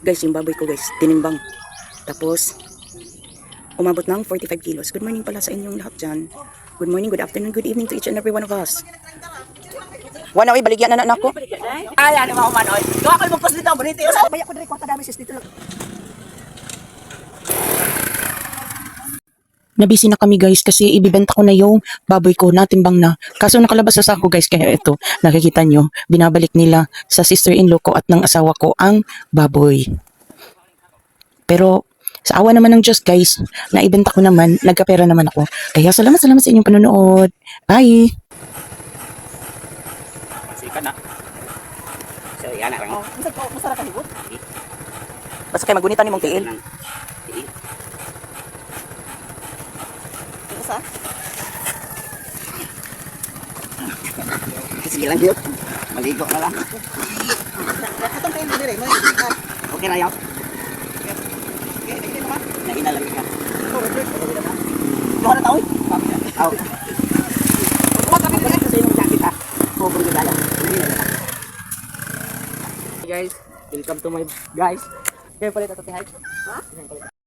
Guys, yung baboy ko guys, tinimbang. Tapos, umabot ng 45 kilos. Good morning pala sa inyong lahat dyan. Good morning, good afternoon, good evening to each and every one of us. Wala, oy, baligyan na anak ko. Ay, ano mo man, oy. Gawa ko yung post dito, bonito. Baya ko diri kwarta dami sis dito lang. Nabisi na kami guys kasi ibibenta ko na yung baboy ko, natimbang na. Kaso nakalabas sa sako guys, kaya ito, nakikita nyo, binabalik nila sa sister-in-law ko at ng asawa ko ang baboy. Pero sa awa naman ng Diyos guys, naibenta ko naman, nagkapera naman ako. Kaya salamat sa inyong panonood. Bye! Sikat na. So, yan na lang. Oh, masarap ka hibot. Basta kayo magunitan ni mong tiil. Isa? Sige lang yun. Maligo na lang. Katong kayo dire, mo. Okay na yaw. Okay, dito naman. Nainalang ka. Duha na taon. Aw. What kami dire sa imong jacket ha. Pobre ka dala. Guys, welcome to my guys. Kaya pala ito hi. Ha?